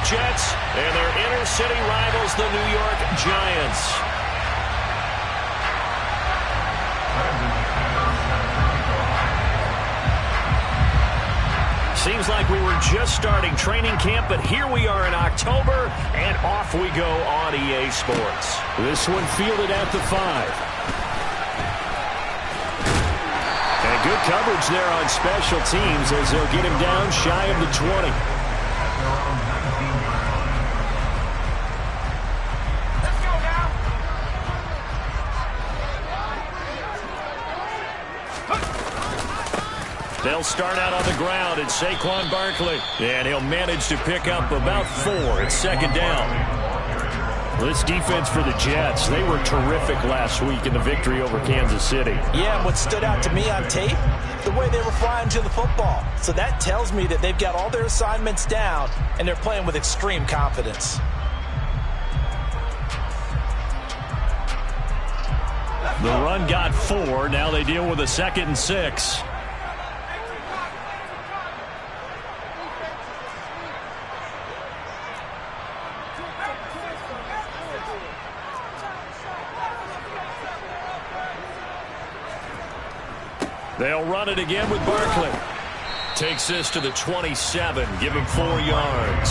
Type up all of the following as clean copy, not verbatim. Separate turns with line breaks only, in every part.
Jets and their inner-city rivals, the New York Giants. Seems like we were just starting training camp, but here we are in October, and off we go on EA Sports.
This one fielded at the 5.
And good coverage there on special teams as they'll get him down shy of the 20. They'll start out on the ground at Saquon Barkley. And he'll manage to pick up about 4 at second down. This defense for the Jets, they were terrific last week in the victory over Kansas City.
Yeah, and what stood out to me on tape, the way they were flying to the football. So that tells me that they've got all their assignments down, and they're playing with extreme confidence.
The run got 4. Now they deal with a 2nd and 6. They'll run it again with Barkley. Takes this to the 27. Give him 4 yards.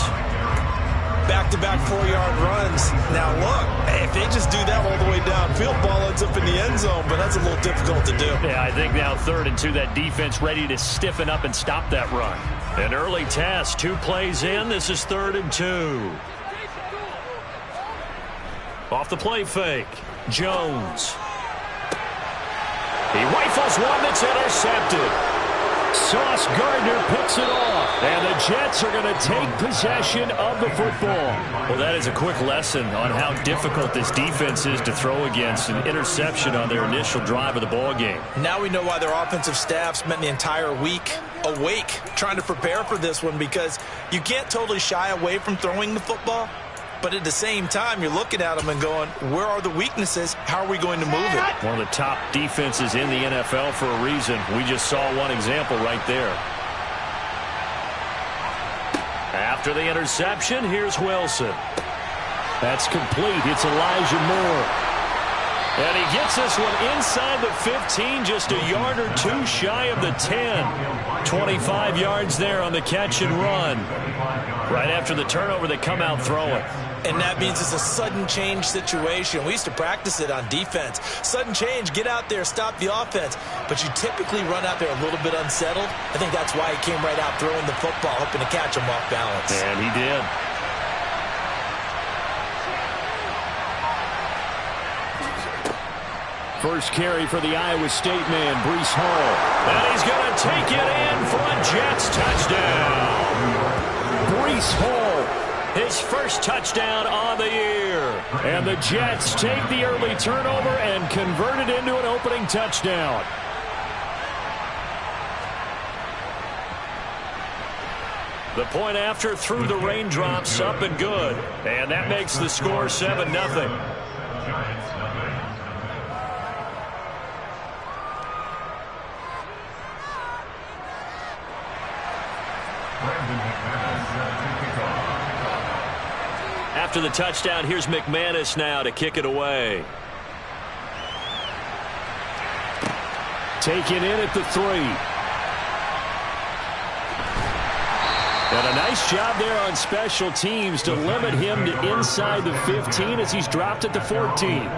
Back-to-back 4-yard runs. Now, look, if they just do that all the way downfield, ball ends up in the end zone, but that's a little difficult to do.
Yeah, I think now 3rd and 2, that defense ready to stiffen up and stop that run. An early test, 2 plays in. This is 3rd and 2. Off the play fake. Jones. He rifles one that's intercepted. Sauce Gardner picks it off. And the Jets are going to take possession of the football. Well, that is a quick lesson on how difficult this defense is to throw against. An interception on their initial drive of the ball game.
Now we know why their offensive staff spent the entire week awake trying to prepare for this one, because you can't totally shy away from throwing the football. But at the same time, you're looking at them and going, where are the weaknesses? How are we going to move it?
One of the top defenses in the NFL for a reason. We just saw one example right there. After the interception, here's Wilson. That's complete. It's Elijah Moore. And he gets this one inside the 15, just a yard or 2 shy of the 10. 25 yards there on the catch and run. Right after the turnover, they come out throwing.
And that means it's a sudden change situation. We used to practice it on defense. Sudden change, get out there, stop the offense. But you typically run out there a little bit unsettled. I think that's why he came right out throwing the football, hoping to catch him off balance.
And he did. First carry for the Iowa State man, Breece Hall. And he's going to take it in for a Jets touchdown. Breece Hall, his first touchdown on the year. And the Jets take the early turnover and convert it into an opening touchdown. The point after through the raindrops, up and good. And that makes the score 7-0. After the touchdown, here's McManus now to kick it away. Taken in at the 3. And a nice job there on special teams to limit him to inside the 15 as he's dropped at the 14.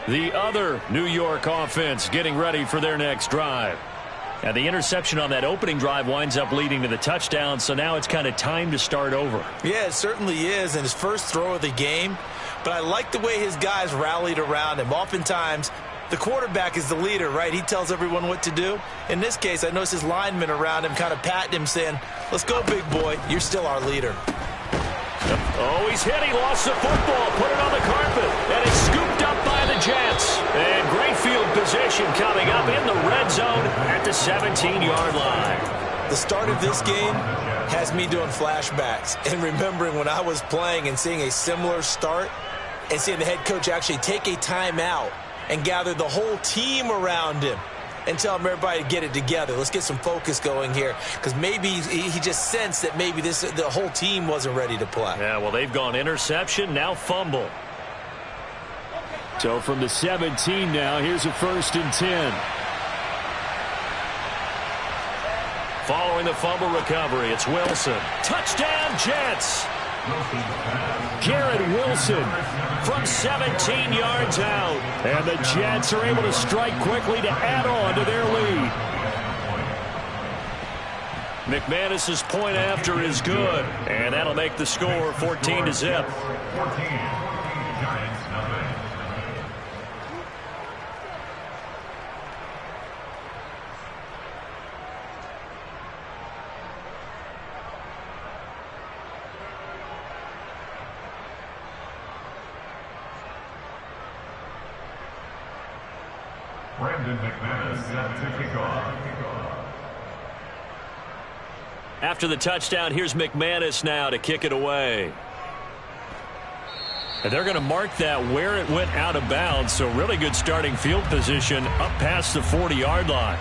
The other New York offense getting ready for their next drive. And the interception on that opening drive winds up leading to the touchdown, so now it's kind of time to start over.
Yeah, it certainly is, and his first throw of the game. But I like the way his guys rallied around him. Oftentimes, the quarterback is the leader, right? He tells everyone what to do. In this case, I noticed his linemen around him kind of patting him, saying, let's go, big boy. You're still our leader.
Oh, he's hit. He lost the football. Put it on the carpet. And it's scooped up by the Jets. And great field position coming up in the red zone at the 17-yard line.
The start of this game has me doing flashbacks and remembering when I was playing and seeing a similar start and seeing the head coach actually take a timeout and gather the whole team around him and tell everybody to get it together. Let's get some focus going here, because maybe he just sensed that maybe the whole team wasn't ready to play.
Yeah, well, they've gone interception, now fumble.
So from the 17 now, here's a 1st and 10.
Following the fumble recovery, it's Wilson. Touchdown, Jets!
Garrett Wilson
from 17 yards out.
And the Jets are able to strike quickly to add on to their lead.
McManus's point after is good, and that'll make the score 14-0.
Brandon McManus set to kick off.
After the touchdown, here's McManus now to kick it away. And they're going to mark that where it went out of bounds, so really good starting field position up past the 40-yard line.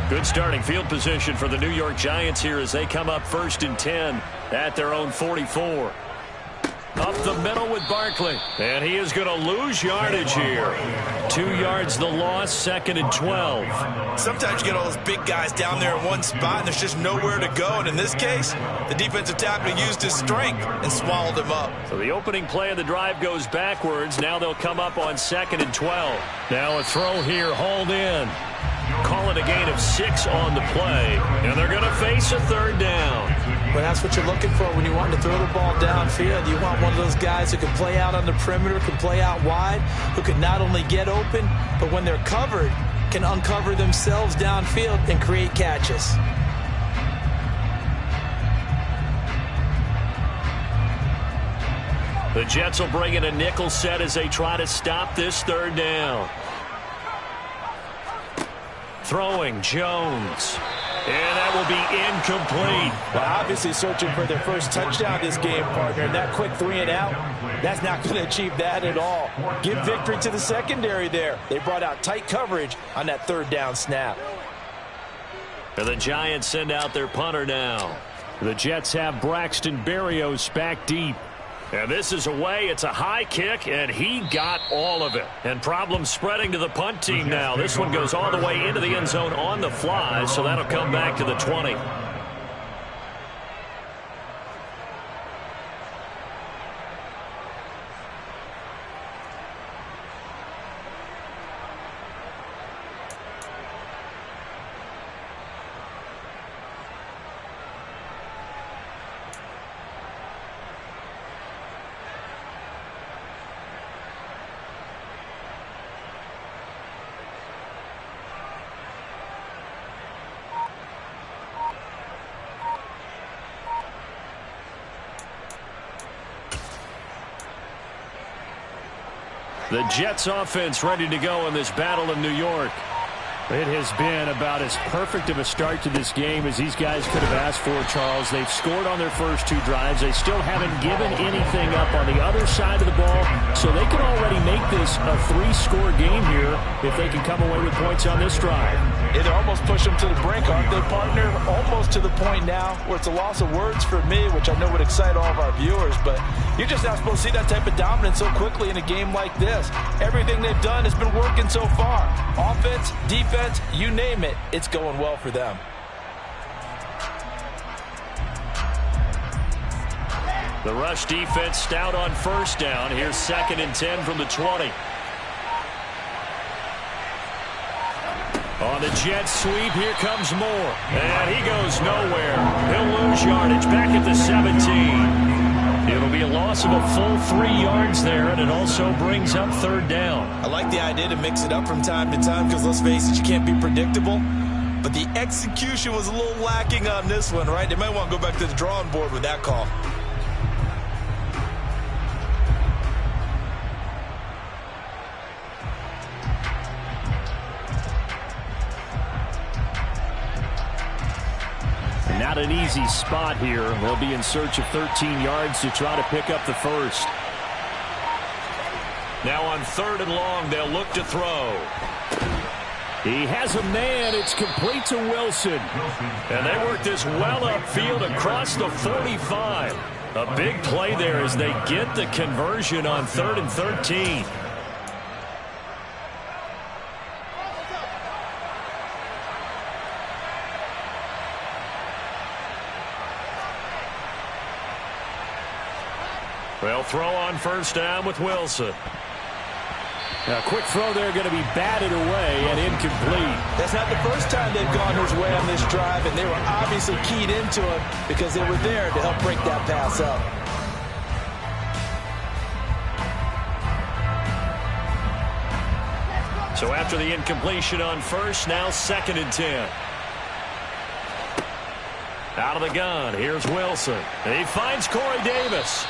Good starting field position for the New York Giants here as they come up 1st and 10 at their own 44. Up the middle with Barkley. And he is going to lose yardage here. 2 yards the loss, 2nd and 12.
Sometimes you get all those big guys down there in one spot and there's just nowhere to go. And in this case, the defensive tackle used his strength and swallowed him up.
So the opening play of the drive goes backwards. Now they'll come up on 2nd and 12. Now a throw here, hauled in. Call it a gain of 6 on the play. And they're going to face a 3rd down.
Well, that's what you're looking for when you want to throw the ball downfield. You want one of those guys who can play out on the perimeter, can play out wide, who can not only get open, but when they're covered, can uncover themselves downfield and create catches.
The Jets will bring in a nickel set as they try to stop this 3rd down. Throwing Jones. And that will be incomplete.
Well, obviously searching for their first touchdown this game, partner. And that quick 3 and out, that's not going to achieve that at all. Give victory to the secondary there. They brought out tight coverage on that 3rd down snap.
And the Giants send out their punter now.
The Jets have Braxton Berrios back deep.
And this is away. It's a high kick, and he got all of it. And problems spreading to the punt team now. This one goes all the way into the end zone on the fly, so that'll come back to the 20. The Jets offense ready to go in this battle in New York.
It has been about as perfect of a start to this game as these guys could have asked for, Charles. They've scored on their first 2 drives. They still haven't given anything up on the other side of the ball, so they can already make this a 3-score game here if they can come away with points on this drive.
It'll almost push them to the brink, aren't they, partner? Almost to the point now where it's a loss of words for me, which I know would excite all of our viewers, but you're just not supposed to see that type of dominance so quickly in a game like this. Everything they've done has been working so far. Offense, defense, you name it, it's going well for them.
The rush defense stout on 1st down. Here's 2nd and 10 from the 20. On the Jets sweep, here comes Moore. And he goes nowhere. He'll lose yardage back at the 17. It'll be a loss of a full 3 yards there, and it also brings up 3rd down.
I like the idea to mix it up from time to time because, let's face it, you can't be predictable. but the execution was a little lacking on this one, right? They might want to go back to the drawing board with that call.
Not an easy spot here. They'll be in search of 13 yards to try to pick up the first.
Now on 3rd and long, they'll look to throw.
He has a man. It's complete to Wilson.
And they work this well upfield across the 45. A big play there as they get the conversion on 3rd and 13. They'll throw on 1st down with Wilson.
A quick throw there, going to be batted away and incomplete.
That's not the first time they've gone his way on this drive, and they were obviously keyed into it because they were there to help break that pass up.
So after the incompletion on 1st, now 2nd and 10. Out of the gun, here's Wilson. He finds Corey Davis.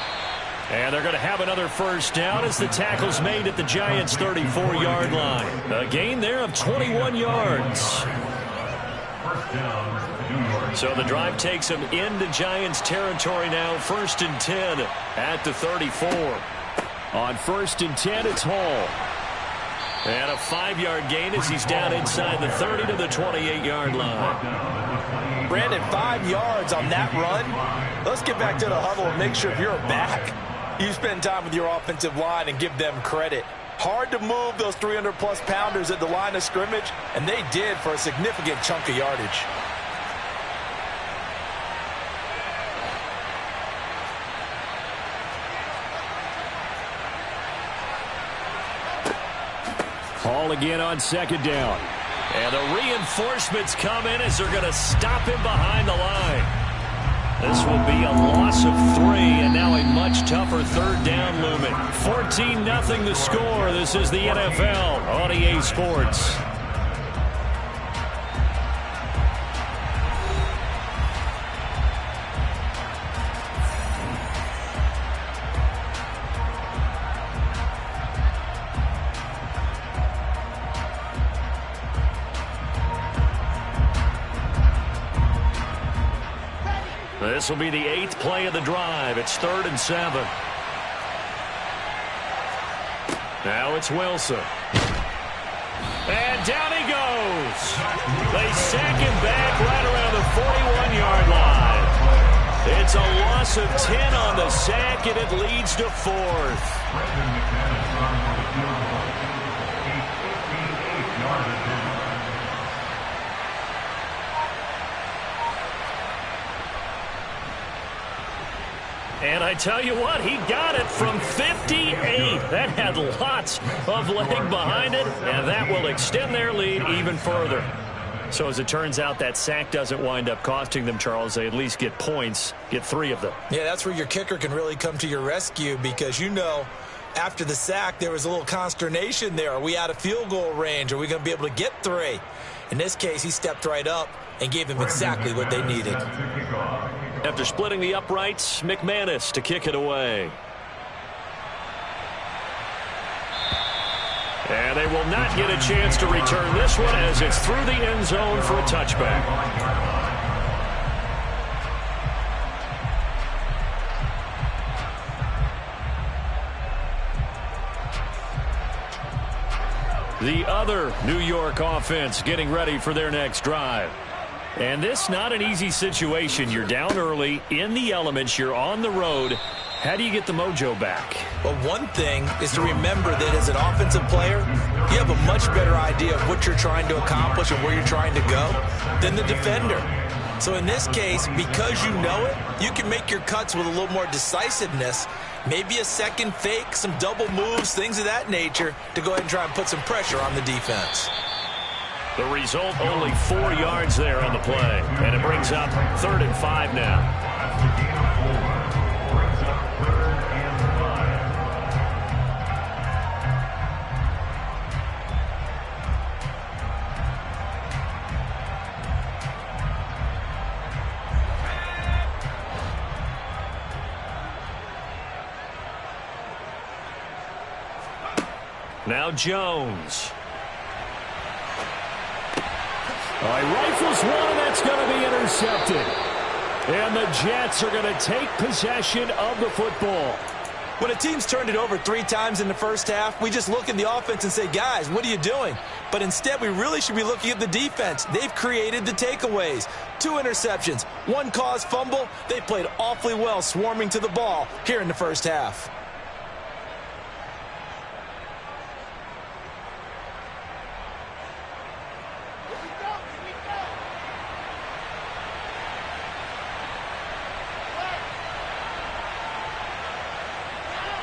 And they're going to have another 1st down as the tackle's made at the Giants' 34-yard line. A gain there of 21 yards. So the drive takes them into Giants territory now. 1st and 10 at the 34.
On 1st and 10, it's Hall.
And a 5-yard gain as he's down inside the 30 to the 28-yard line.
Brandon, 5 yards on that run. Let's get back to the huddle and make sure if you're back, you spend time with your offensive line and give them credit. Hard to move those 300-plus pounders at the line of scrimmage, and they did for a significant chunk of yardage.
Hall again on 2nd down.
And the reinforcements come in as they're going to stop him behind the line. This will be a loss of 3, and now a much tougher 3rd down looming. 14-0 the score. This is the NFL on EA Sports. This will be the 8th play of the drive. It's 3rd and 7. Now it's Wilson. And down he goes. They sack him back right around the 41-yard line. It's a loss of 10 on the sack, and it leads to 4th. And I tell you what, he got it from 58. That had lots of leg behind it, and that will extend their lead even further. So as it turns out, that sack doesn't wind up costing them, Charles. They at least get points, get 3 of them. Yeah, that's where your kicker can really come to your rescue because, you know, after the sack, there was a little consternation there. Are we out of field goal range? Are we going to be able to get 3? In this case, he stepped right up and gave them exactly what they needed. After splitting the uprights, McManus to kick it away. And they will not get a chance to return this one as it's through the end zone for a touchback. The other New York offense getting ready for their next drive. And this not an easy situation. You're down early, in the elements, you're on the road. How do you get the mojo back? Well, one thing is to remember that as an offensive player, you have a much better idea of what you're trying to accomplish and where you're trying to go than the defender. So in this case, because you know it, you can make your cuts with a little more decisiveness. Maybe a second fake, some double moves, things of that nature to go ahead and try and put some pressure on the defense. The result, only 4 yards there on the play. And it brings up 3rd and 5 now. Now Jones.
All right, rifles one, and that's going to be intercepted. And the Jets are going to take possession of the football.
When a team's turned it over 3 times in the first half, we just look at the offense and say, guys, what are you doing? But instead, we really should be looking at the defense. They've created the takeaways. 2 interceptions, 1 caused fumble. They played awfully well swarming to the ball here in the first half.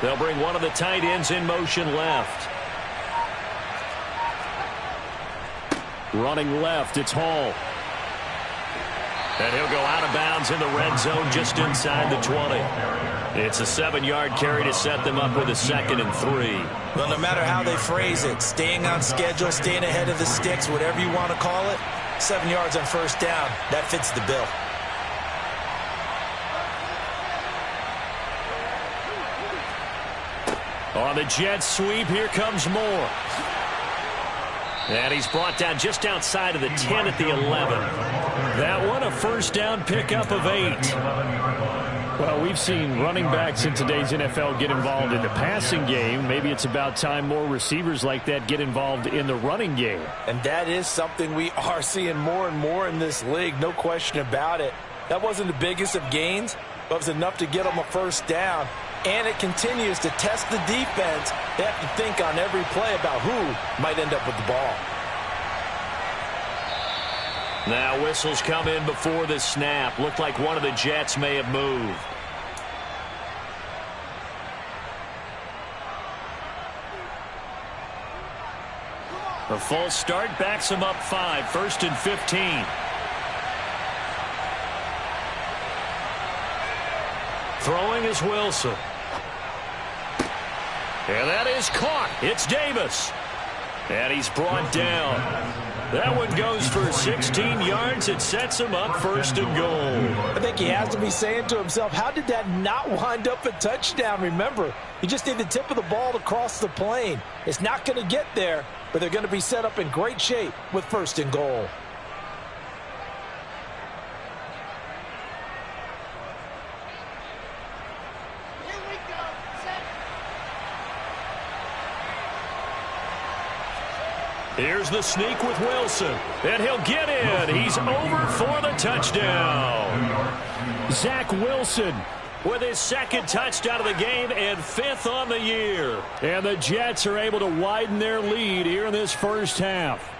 They'll bring one of the tight ends in motion left.
Running left, it's Hall.
And he'll go out of bounds in the red zone just inside the 20. It's a 7-yard carry to set them up with a 2nd and 3.
Well, no matter how they phrase it, staying on schedule, staying ahead of the sticks, whatever you want to call it, 7 yards on first down, that fits the bill.
On the Jets sweep, here comes Moore. And he's brought down just outside of the 10 at the 11.
That one a first down pickup of 8. Well, we've seen running backs in today's NFL get involved in the passing game. Maybe it's about time more receivers like that get involved in the running game.
And that is something we are seeing more and more in this league, no question about it. That wasn't the biggest of gains, but it was enough to get them a first down. And it continues to test the defense. They have to think on every play about who might end up with the ball.
Now whistles come in before the snap. Looked like one of the Jets may have moved. A false start backs him up 5. 1st and 15. Throwing is Wilson. And that is caught. It's Davis. And he's brought down. That one goes for 16 yards. It sets him up 1st and goal.
I think he has to be saying to himself, how did that not wind up a touchdown? Remember, he just need the tip of the ball to cross the plane. It's not going to get there, but they're going to be set up in great shape with 1st and goal.
Here's the sneak with Wilson. And he'll get in. He's over for the touchdown.
Zach Wilson
with his 2nd touchdown of the game and 5th on the year.
And the Jets are able to widen their lead here in this first half.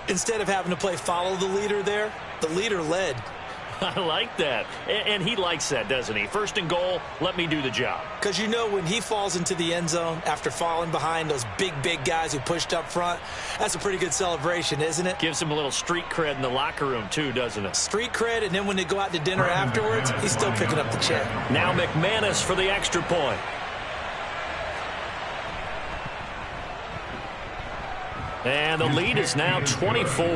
Instead of having to play follow the leader there, the leader led.
I like that. And he likes that, doesn't he? 1st and goal, let me do the job.
Because you know when he falls into the end zone after falling behind those big guys who pushed up front, that's a pretty good celebration, isn't it?
Gives him a little street cred in the locker room, too, doesn't it?
Street cred, and then when they go out to dinner afterwards, he's still picking up the check.
Now McManus for the extra point. And the lead is now 24.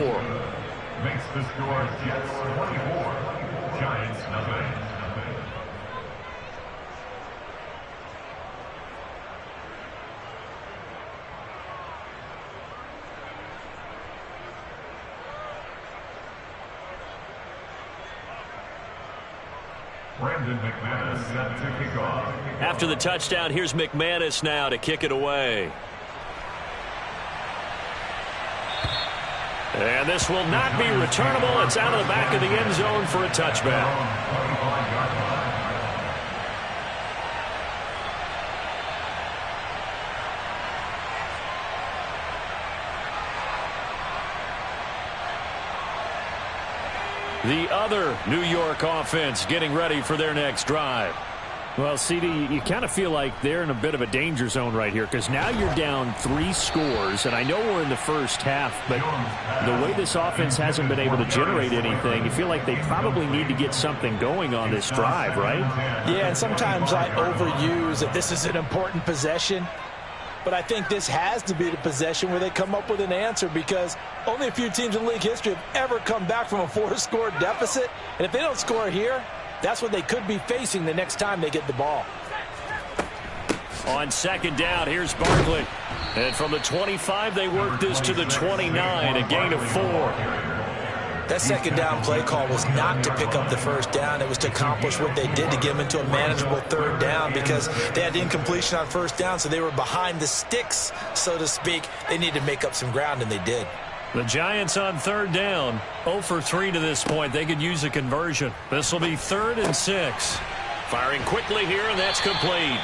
Makes the score Jets 24, Giants nothing. Brandon McManus set to kick off.
After the touchdown, here's McManus now to kick it away. And this will not be returnable. It's out of the back of the end zone for a touchback. The other New York offense getting ready for their next drive.
Well, CD, you kind of feel like they're in a bit of a danger zone right here because now you're down 3 scores, and I know we're in the first half, but the way this offense hasn't been able to generate anything, you feel like they probably need to get something going on this drive, right?
Yeah, and sometimes I overuse that this is an important possession, but I think this has to be the possession where they come up with an answer because only a few teams in league history have ever come back from a 4-score deficit, and if they don't score here, that's what they could be facing the next time they get the ball.
On second down, here's Barkley. And from the 25, they work this to the 29, a gain of 4.
That second down play call was not to pick up the first down. It was to accomplish what they did to get them into a manageable third down because they had incompletion on first down, so they were behind the sticks, so to speak. They needed to make up some ground, and they did.
The Giants on third down, 0 for 3 to this point. They could use a conversion. This will be 3rd and 6. Firing quickly here, and that's complete.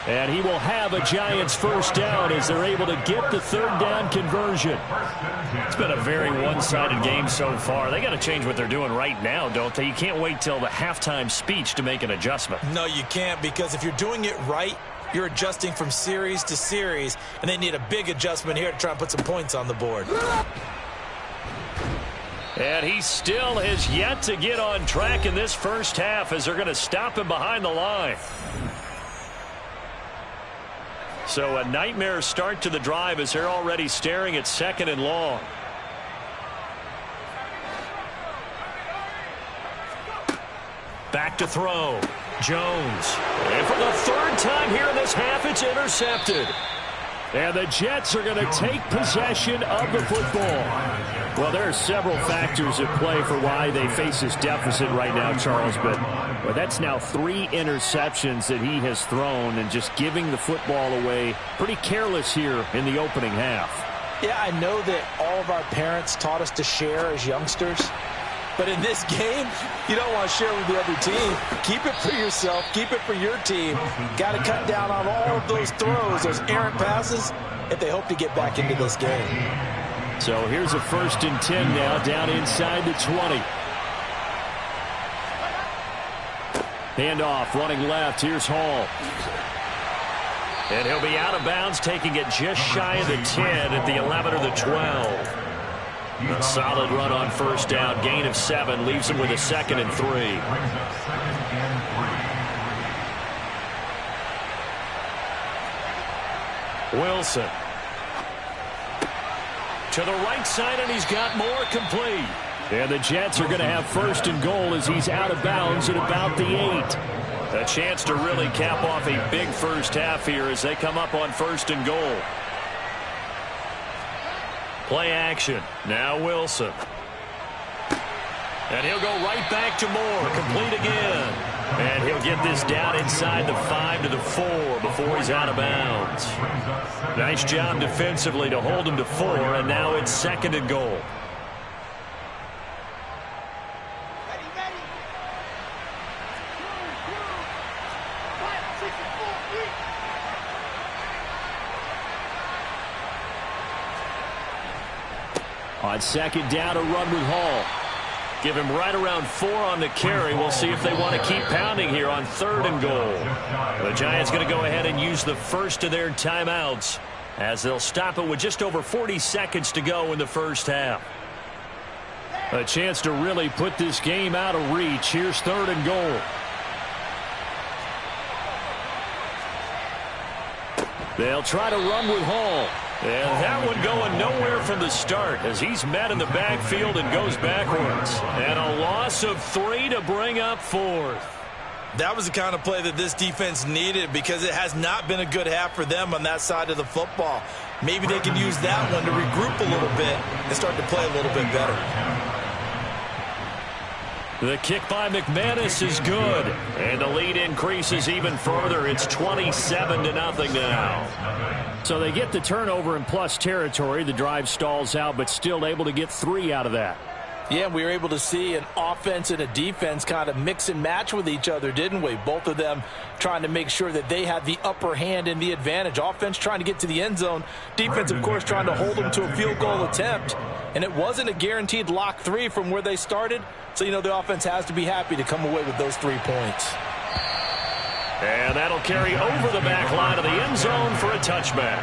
And he will have a Giants first down as they're able to get the third down conversion. It's been a very one-sided game so far. They got to change what they're doing right now, don't they? You can't wait till the halftime speech to make an adjustment.
No, you can't, because if you're doing it right, you're adjusting from series to series, and they need a big adjustment here to try and put some points on the board.
And he still has yet to get on track in this first half as they're going to stop him behind the line. So a nightmare start to the drive as they're already staring at 2nd and long. Back to throw. Jones. And for the 3rd time here in this half, it's intercepted. And the Jets are going to take possession of the football. Well, there are several factors at play for why they face this deficit right now, Charles. But that's now 3 interceptions that he has thrown and just giving the football away pretty careless here in the opening half.
Yeah, I know that all of our parents taught us to share as youngsters. But in this game, you don't want to share with the other team. Keep it for yourself. Keep it for your team. Got to cut down on all of those throws, those errant passes, if they hope to get back into this game.
So here's a 1st and 10 now, down inside the 20. Handoff, running left. Here's Hall. And he'll be out of bounds, taking it just shy of the 10 at the 11 or the 12. A solid run on first down. Gain of 7 leaves him with a 2nd and 3. Wilson. To the right side, and he's got more, complete. And the Jets are going to have 1st and goal as he's out of bounds at about the 8. A chance to really cap off a big first half here as they come up on 1st and goal. Play action. Now Wilson. And he'll go right back to Moore. Complete again. And he'll get this down inside the 5 to the 4 before he's out of bounds. Nice job defensively to hold him to 4, and now it's 2nd and goal. On 2nd down, a run with Hall. Give him right around 4 on the carry. We'll see if they want to keep pounding here on 3rd and goal. The Giants going to go ahead and use the first of their timeouts as they'll stop it with just over 40 seconds to go in the first half. A chance to really put this game out of reach. Here's 3rd and goal. They'll try to run with Hall. And that one going nowhere from the start as he's met in the backfield and goes backwards. And a loss of 3 to bring up 4th.
That was the kind of play that this defense needed because it has not been a good half for them on that side of the football. Maybe they can use that one to regroup a little bit and start to play a little bit better.
The kick by McManus is good. And the lead increases even further. It's 27-0 now. So they get the turnover in plus territory. The drive stalls out, but still able to get 3 out of that.
Yeah, we were able to see an offense and a defense kind of mix and match with each other, didn't we? Both of them trying to make sure that they had the upper hand and the advantage. Offense trying to get to the end zone. Defense, of course, trying to hold them to a field goal attempt. And it wasn't a guaranteed lock 3 from where they started. So, you know, the offense has to be happy to come away with those 3 points.
And that'll carry over the back line of the end zone for a touchback.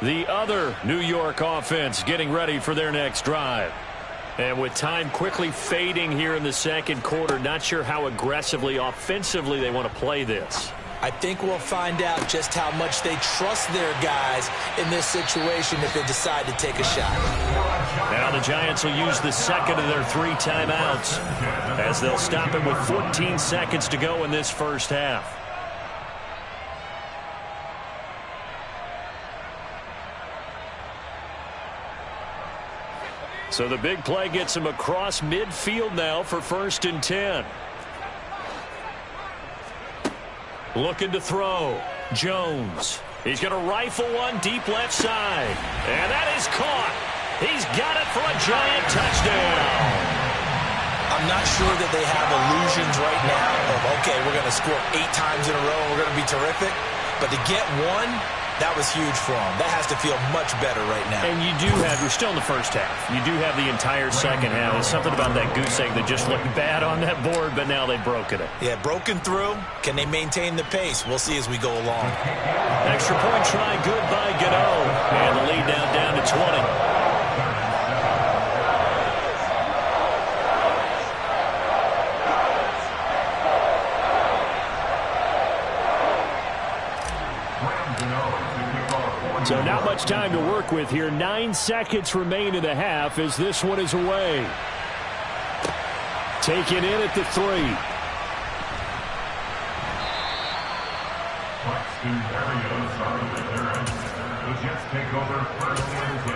The other New York offense getting ready for their next drive. And with time quickly fading here in the second quarter, not sure how aggressively, offensively they want to play this.
I think we'll find out just how much they trust their guys in this situation if they decide to take a shot.
Now the Giants will use the second of their 3 timeouts as they'll stop it with 14 seconds to go in this first half. So the big play gets him across midfield now for 1st and 10. Looking to throw. Jones. He's going to rifle one deep left side. And that is caught. He's got it for a Giant touchdown.
I'm not sure that they have illusions right now of, okay, we're going to score 8 times in a row and we're going to be terrific. But to get one, that was huge for them. That has to feel much better right now.
And you do have, we're still in the first half. You do have the entire second half. There's something about that goose egg that just looked bad on that board, but now they've broken it.
Yeah, broken through. Can they maintain the pace? We'll see as we go along.
Extra point try, good by Gano. And the lead now down to 20. So not much time to work with here. 9 seconds remain in the half as this one is away. Taken in at the 3.
Buxton Berrios on the clearance. The Jets take over 1st and 10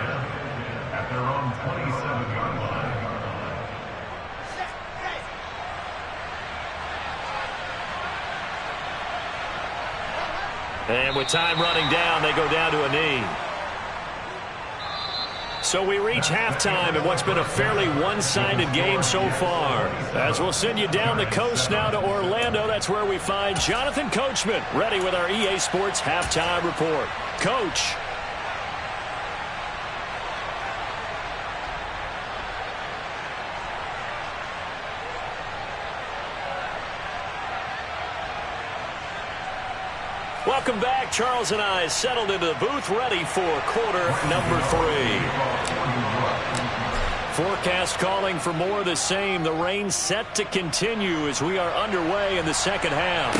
at their own 27-yard line.
And with time running down, they go down to a knee. So we reach halftime in what's been a fairly one-sided game so far. As we'll send you down the coast now to Orlando, that's where we find Jonathan Coachman ready with our EA Sports Halftime Report. Coach. Welcome back. Charles and I settled into the booth ready for quarter number 3. Forecast calling for more of the same. The rain set to continue as we are underway in the second half.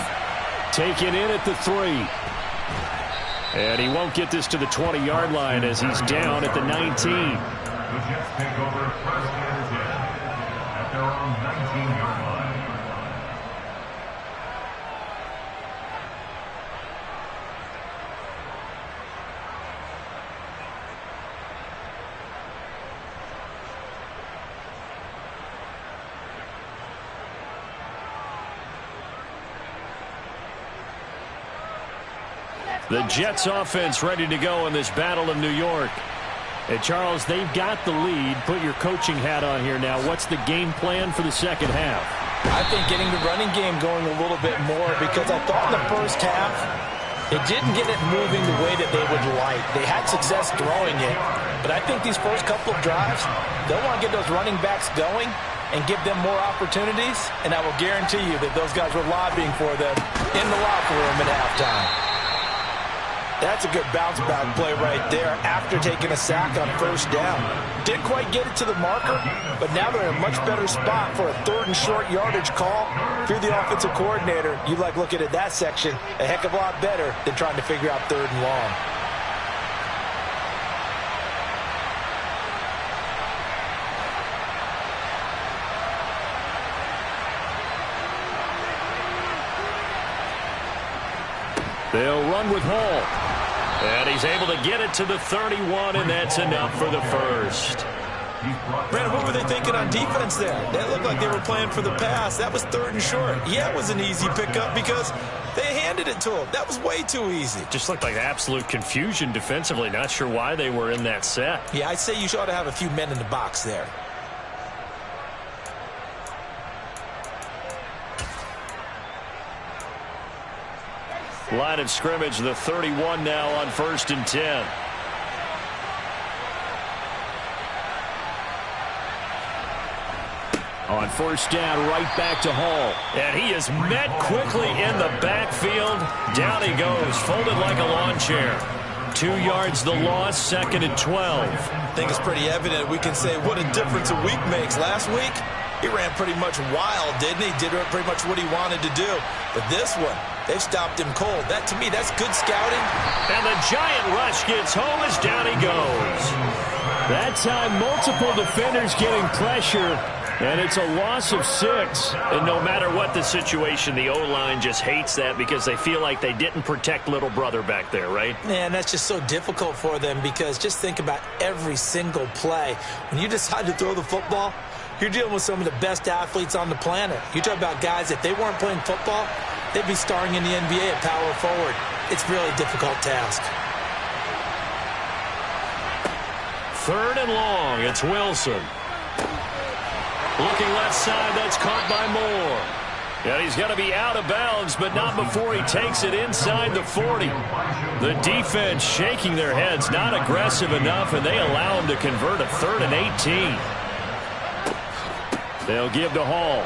Taken in at the 3. And he won't get this to the 20-yard line as he's down at the 19.
The Jets take over 1st and 10 at their own 19-yard line.
The Jets offense ready to go in this battle of New York. And Charles, they've got the lead. Put your coaching hat on here now. What's the game plan for the second half?
I think getting the running game going a little bit more because I thought in the first half they didn't get it moving the way that they would like. They had success throwing it, but I think these first couple of drives, they'll want to get those running backs going and give them more opportunities, and I will guarantee you that those guys were lobbying for them in the locker room at halftime. That's a good bounce-back play right there after taking a sack on 1st down. Didn't quite get it to the marker, but now they're in a much better spot for a 3rd and short yardage call. If you're the offensive coordinator, you like looking at that section a heck of a lot better than trying to figure out 3rd and long.
They'll run with Hall. And he's able to get it to the 31, and that's enough for the first.
Brandon, what were they thinking on defense there? That looked like they were playing for the pass. That was 3rd and short. Yeah, it was an easy pickup because they handed it to him. That was way too easy.
Just looked like absolute confusion defensively. Not sure why they were in that set.
Yeah, I'd say you ought to have a few men in the box there.
Line of scrimmage, the 31 now on 1st and 10. On 1st down, right back to Hall. And he is met quickly in the backfield. Down he goes, folded like a lawn chair. 2 yards the loss, 2nd and 12.
I think it's pretty evident. We can say what a difference a week makes. Last week, he ran pretty much wild, didn't he? Did pretty much what he wanted to do. But this one, They've stopped him cold. That, to me, that's good scouting.
And the giant rush gets home as down he goes.
That time, multiple defenders getting pressure, and it's a loss of 6.
And no matter what the situation, the O-line just hates that because they feel like they didn't protect little brother back there, right?
Man, that's just so difficult for them because just think about every single play. When you decide to throw the football, you're dealing with some of the best athletes on the planet. You talk about guys, if they weren't playing football, they'd be starring in the NBA at power forward. It's a really difficult task.
3rd and long. It's Wilson. Looking left side. That's caught by Moore. Yeah, he's going to be out of bounds, but not before he takes it inside the 40. The defense shaking their heads, not aggressive enough, and they allow him to convert a 3rd and 18. They'll give to Hall.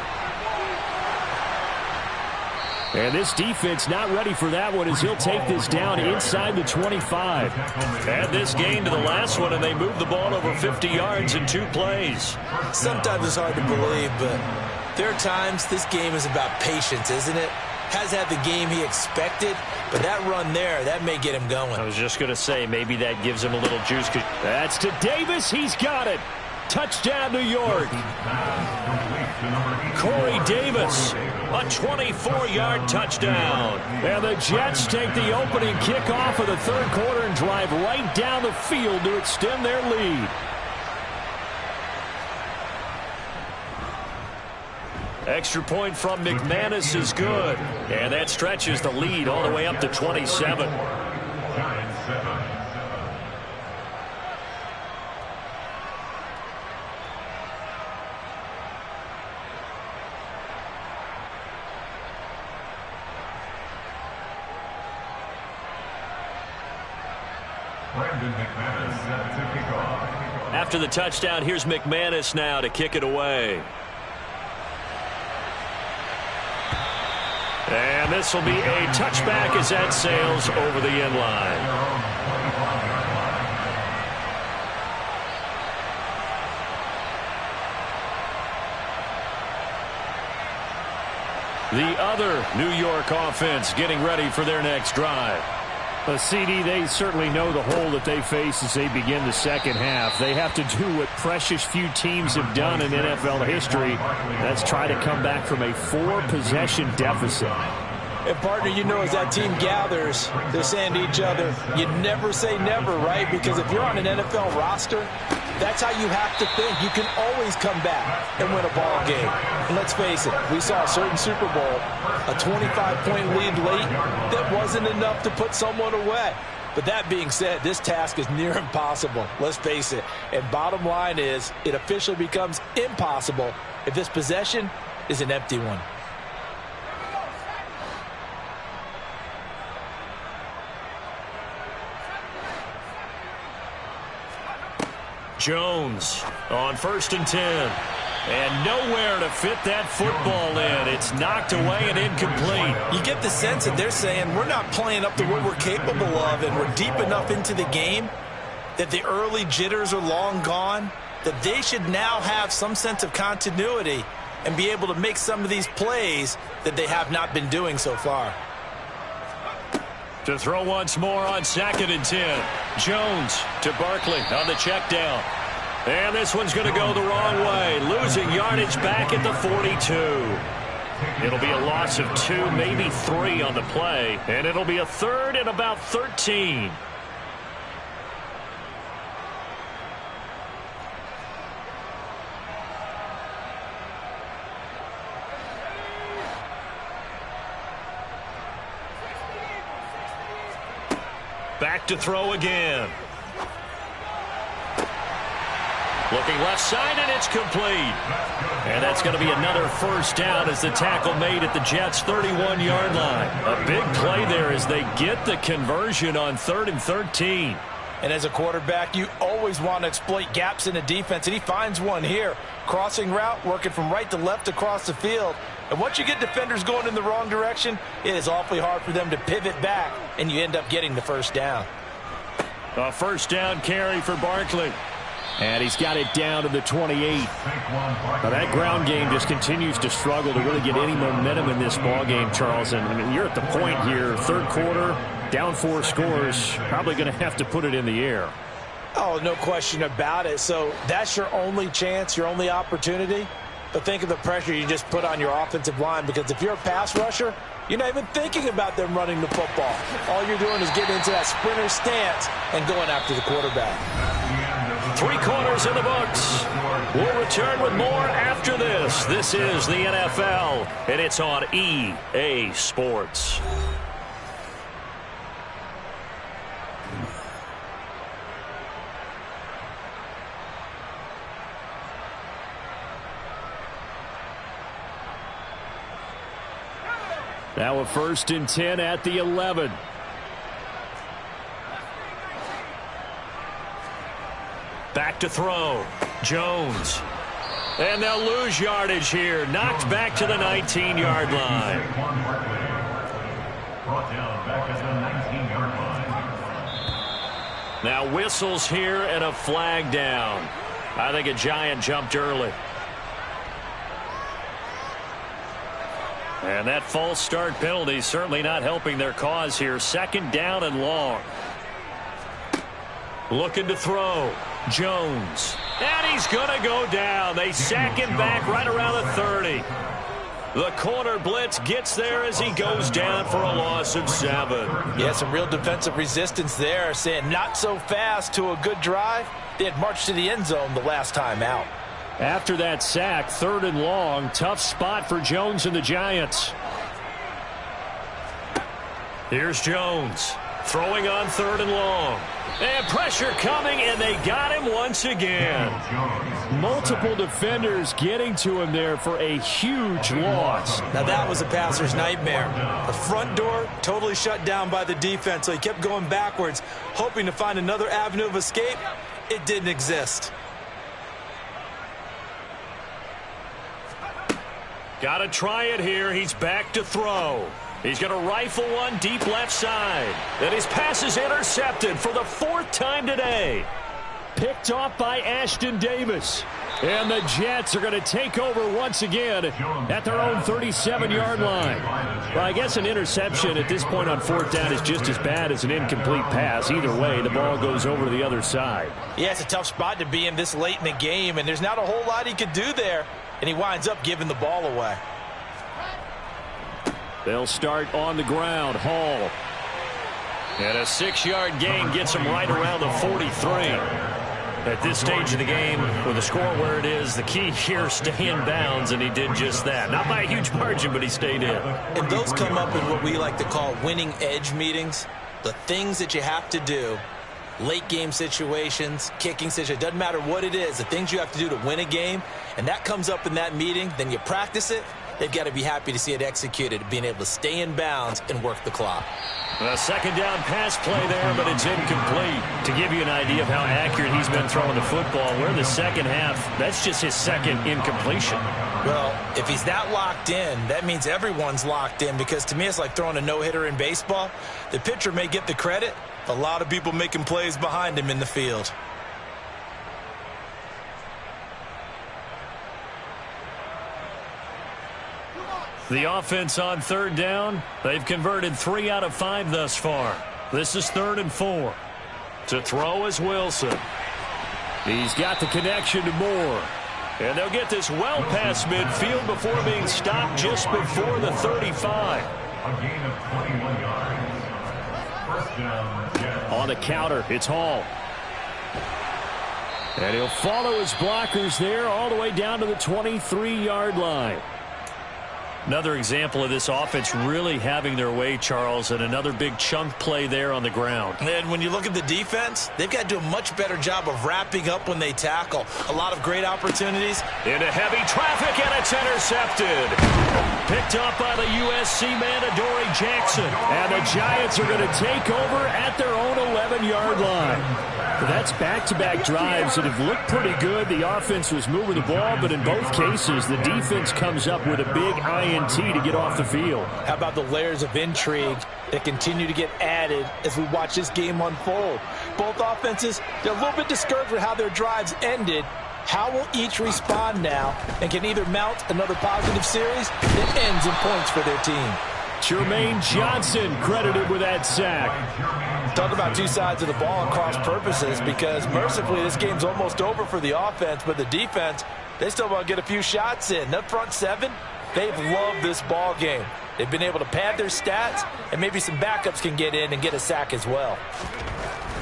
And this defense not ready for that one as he'll take this down inside the 25.
Add this gain to the last one, and they move the ball over 50 yards in 2 plays.
Sometimes it's hard to believe, but there are times this game is about patience, isn't it? Has had the game he expected, but that run there, that may get him going.
I was just going to say, maybe that gives him a little juice.
That's to Davis. He's got it. Touchdown, New York.
Corey Davis, a 24-yard touchdown.
And the Jets take the opening kickoff of the 3rd quarter and drive right down the field to extend their lead.
Extra point from McManus is good. And that stretches the lead all the way up to 27. After the touchdown, here's McManus now to kick it away. And this will be a touchback as that sails over the end line. The other New York offense getting ready for their next drive.
CD, they certainly know the hole that they face as they begin the second half. They have to do what precious few teams have done in NFL history. That's try to come back from a 4-possession deficit.
And, partner, you know, as that team gathers, they're saying to each other, you never say never, right? Because if you're on an NFL roster, that's how you have to think. You can always come back and win a ball game. And let's face it, we saw a certain Super Bowl, a 25-point lead late that wasn't enough to put someone away. But that being said, this task is near impossible. Let's face it. And bottom line is, it officially becomes impossible if this possession is an empty one.
Jones on 1st and 10. And nowhere to fit that football in. It's knocked away and incomplete.
You get the sense that they're saying we're not playing up to what we're capable of, and we're deep enough into the game that the early jitters are long gone, that they should now have some sense of continuity and be able to make some of these plays that they have not been doing so far.
To throw once more on 2nd and 10. Jones to Barkley on the check down. And this one's going to go the wrong way. Losing yardage back at the 42. It'll be a loss of 2, maybe 3 on the play. And it'll be a 3rd and about 13. Back to throw again. Looking left side, and it's complete. And that's going to be another first down as the tackle made at the Jets' 31-yard line. A big play there as they get the conversion on 3rd and 13.
And as a quarterback, you always want to exploit gaps in the defense, and he finds one here. Crossing route, working from right to left across the field. And once you get defenders going in the wrong direction, it is awfully hard for them to pivot back, and you end up getting the first down.
A first down carry for Barkley.
And he's got it down to the 28. Now that ground game just continues to struggle to really get any momentum in this ball game, Charles. And I mean, you're at the point here, third quarter, down 4 scores, probably going to have to put it in the air.
Oh, no question about it. So that's your only chance, your only opportunity. But think of the pressure you just put on your offensive line, because if you're a pass rusher, you're not even thinking about them running the football. All you're doing is getting into that sprinter stance and going after the quarterback.
3 quarters in the books. We'll return with more after this. This is the NFL, and it's on EA Sports.
Now a 1st and 10 at the 11.
Back to throw. Jones. And they'll lose yardage here. Knocked back to the 19-yard line.
Brought down back at the 19-yard line.
Now whistles here and a flag down. I think a Giant jumped early. And that false start penalty certainly not helping their cause here. 2nd down and long. Looking to throw. Jones. And he's going to go down. They sack him back right around the 30. The corner blitz gets there as he goes down for a loss of 7.
Yeah, some real defensive resistance there, saying not so fast to a good drive. They had marched to the end zone the last time out.
After that sack, 3rd and long, tough spot for Jones and the Giants.
Here's Jones throwing on 3rd and long. And pressure coming, and they got him once again.
Multiple defenders getting to him there for a huge loss.
Now that was a passer's nightmare. The front door totally shut down by the defense, so he kept going backwards, hoping to find another avenue of escape. It didn't exist.
Got to try it here. He's back to throw. He's going to rifle one deep left side. And his pass is intercepted for the 4th time today.
Picked off by Ashton Davis. And the Jets are going to take over once again at their own 37-yard line. Well, I guess an interception at this point on 4th down is just as bad as an incomplete pass. Either way, the ball goes over to the other side.
Yeah, it's a tough spot to be in this late in the game, and there's not a whole lot he could do there. And he winds up giving the ball away.
They'll start on the ground. Hall.
And a 6-yard gain gets him right around the 43. At this stage of the game, with the score where it is, the key here, stay in bounds, and he did just that. Not by a huge margin, but he stayed in.
And those come up in what we like to call winning edge meetings. The things that you have to do, late game situations, kicking situations, doesn't matter what it is, the things you have to do to win a game, and that comes up in that meeting, then you practice it. They've got to be happy to see it executed, being able to stay in bounds and work the clock.
A 2nd down pass play there, but it's incomplete. To give you an idea of how accurate he's been throwing the football, we're in the 2nd half. That's just his 2nd incompletion.
Well, if he's that locked in, that means everyone's locked in, because to me it's like throwing a no-hitter in baseball. The pitcher may get the credit, a lot of people making plays behind him in the field.
The offense on 3rd down, they've converted 3 out of 5 thus far. This is 3rd and 4. To throw is Wilson.
He's got the connection to Moore.
And they'll get this well past midfield before being stopped just before the 35.
A gain of 21 yards. 1st down, Jets.
On the counter, it's Hall. And he'll follow his blockers there all the way down to the 23-yard line.
Another example of this offense really having their way, Charles, and another big chunk play there on the ground.
And when you look at the defense, they've got to do a much better job of wrapping up when they tackle. A lot of great opportunities.
Into heavy traffic, and it's intercepted. Picked up by the USC man, Adoree Jackson.
And the Giants are going to take over at their own 11-yard line. That's back-to-back drives that have looked pretty good. The offense was moving the ball, but in both cases, the defense comes up with a big INT to get off the field.
How about the layers of intrigue that continue to get added as we watch this game unfold? Both offenses, they're a little bit discouraged with how their drives ended. How will each respond now and can either mount another positive series that ends in points for their team?
Jermaine Johnson credited with that sack.
Talk about two sides of the ball and cross purposes, because mercifully this game's almost over for the offense, but the defense, they still want to get a few shots in. That front seven, they've loved this ball game. They've been able to pad their stats, and maybe some backups can get in and get a sack as well.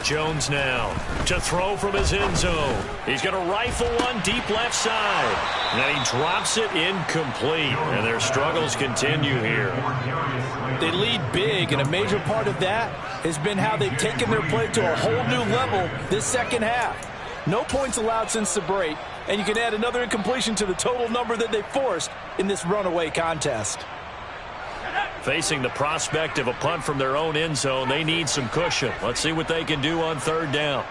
Jones now to throw from his end zone. He's going to rifle one deep left side. And then he drops it incomplete. And their struggles continue here.
They lead big, and a major part of that has been how they've taken their play to a whole new level this second half. No points allowed since the break, and you can add another incompletion to the total number that they forced in this runaway contest.
Facing the prospect of a punt from their own end zone, they need some cushion. Let's see what they can do on third down.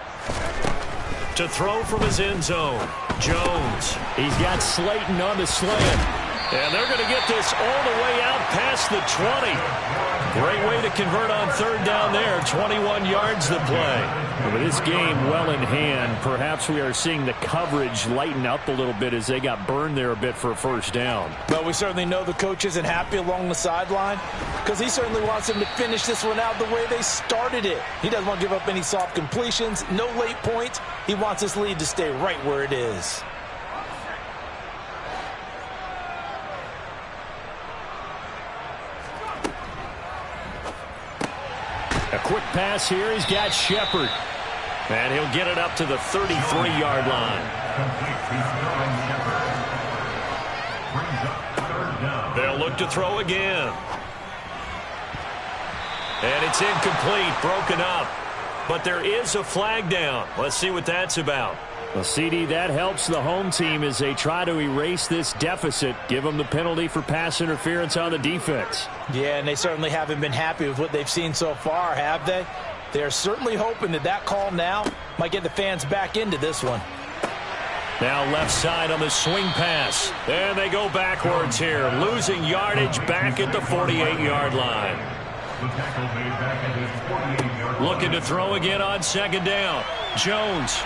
To throw from his end zone, Jones.
He's got Slayton on the slant.
And they're going to get this all the way out past the 20. Great way to convert on third down there. 21 yards to play.
With this game well in hand, perhaps we are seeing the coverage lighten up a little bit as they got burned there a bit for a first down.
But we certainly know the coach isn't happy along the sideline, because he certainly wants them to finish this one out the way they started it. He doesn't want to give up any soft completions, no late points. He wants this lead to stay right where it is.
A quick pass here. He's got Shepard.
And he'll get it up to the 33-yard line. They'll look to throw again. And it's incomplete, broken up. But there is a flag down. Let's see what that's about.
Well, CD, that helps the home team as they try to erase this deficit. Give them the penalty for pass interference on the defense.
Yeah, and they certainly haven't been happy with what they've seen so far, have they? They're certainly hoping that that call now might get the fans back into this one.
Now left side on the swing pass. And they go backwards here, losing yardage back at the 48-yard line. Looking to throw again on second down. Jones.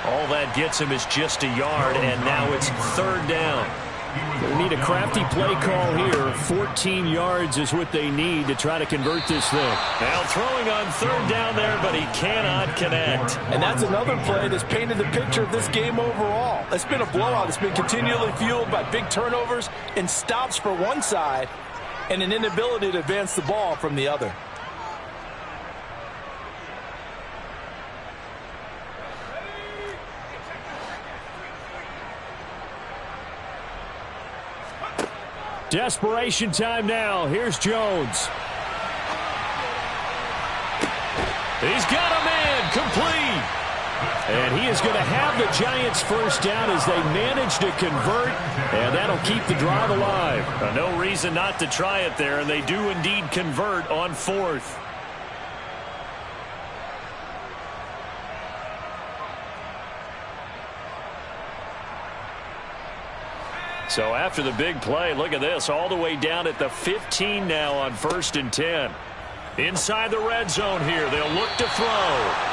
All that gets him is just a yard, and now it's third down.
They need a crafty play call here. 14 yards is what they need to try to convert this thing.
Now throwing on third down there, but he cannot connect.
And that's another play that's painted the picture of this game overall. It's been a blowout. It's been continually fueled by big turnovers and stops for one side and an inability to advance the ball from the other.
Desperation time now. Here's Jones.
He's got a man complete.
And he is going to have the Giants first down as they manage to convert, and that'll keep the drive alive.
No reason not to try it there, and they do indeed convert on fourth. So after the big play, look at this, all the way down at the 15 now on 1st and 10. Inside the red zone here, they'll look to throw.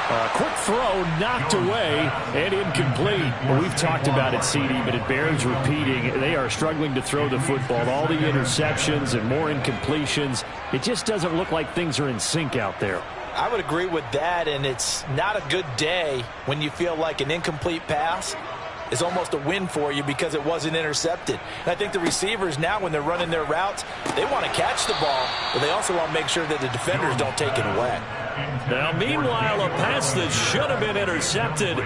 A quick throw knocked away and incomplete. Well, we've talked about it, CD, but it bears repeating. They are struggling to throw the football. All the interceptions and more incompletions. It just doesn't look like things are in sync out there.
I would agree with that, and it's not a good day when you feel like an incomplete pass is almost a win for you because it wasn't intercepted. And I think the receivers now, when they're running their routes, they want to catch the ball, but they also want to make sure that the defenders don't take it away.
Now, meanwhile, a pass that should have been intercepted,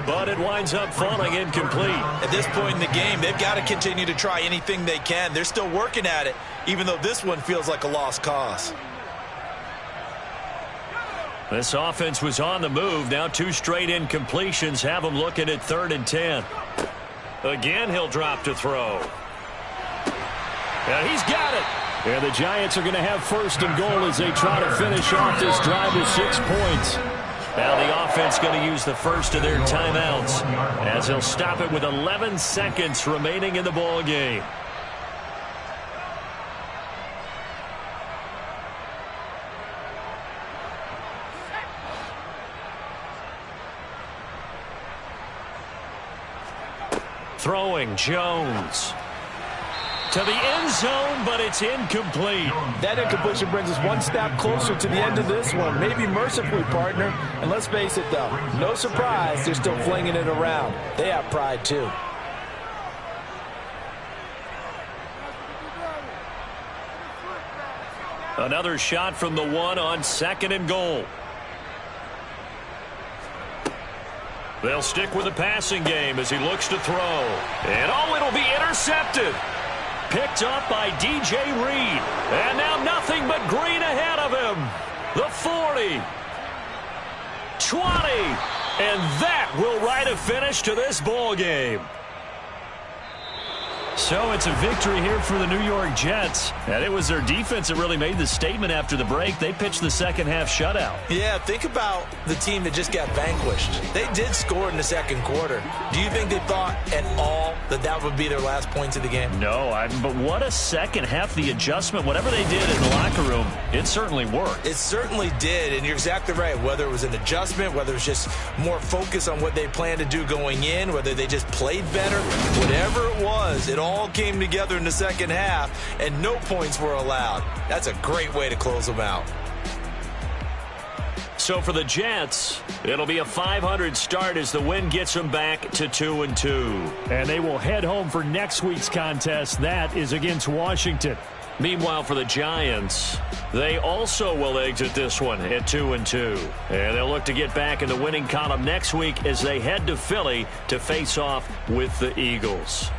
but it winds up falling incomplete.
At this point in the game, they've got to continue to try anything they can. They're still working at it, even though this one feels like a lost cause.
This offense was on the move. Now 2 straight incompletions have them looking at 3rd and 10. Again, he'll drop to throw. And he's got it.
And the Giants are going to have first and goal as they try to finish off this drive with 6 points.
Now the offense going to use the first of their timeouts as they'll stop it with 11 seconds remaining in the ball game. Throwing Jones to the end zone, but it's incomplete.
That incompletion brings us one step closer to the end of this one. Maybe mercifully, partner. And let's face it, though, no surprise, they're still flinging it around. They have pride, too.
Another shot from the one on second and goal. They'll stick with the passing game as he looks to throw. And it'll be intercepted. Picked up by DJ Reed. And now nothing but green ahead of him. The 40. 20. And that will write a finish to this ball game.
So it's a victory here for the New York Jets. And it was their defense that really made the statement after the break. They pitched the second half shutout.
Yeah, think about the team that just got vanquished. They did score in the second quarter. Do you think they thought at all that that would be their last points of the game?
No, but what a second half. The adjustment, whatever they did in the locker room, it certainly worked.
It certainly did, and you're exactly right. Whether it was an adjustment, whether it was just more focus on what they planned to do going in, whether they just played better, whatever it was, it all came together in the second half, and no points were allowed. That's a great way to close them out.
So for the Jets, it'll be a .500 start as the win gets them back to 2-2.
And they will head home for next week's contest. That is against Washington.
Meanwhile, for the Giants, they also will exit this one at 2-2. And they'll look to get back in the winning column next week as they head to Philly to face off with the Eagles.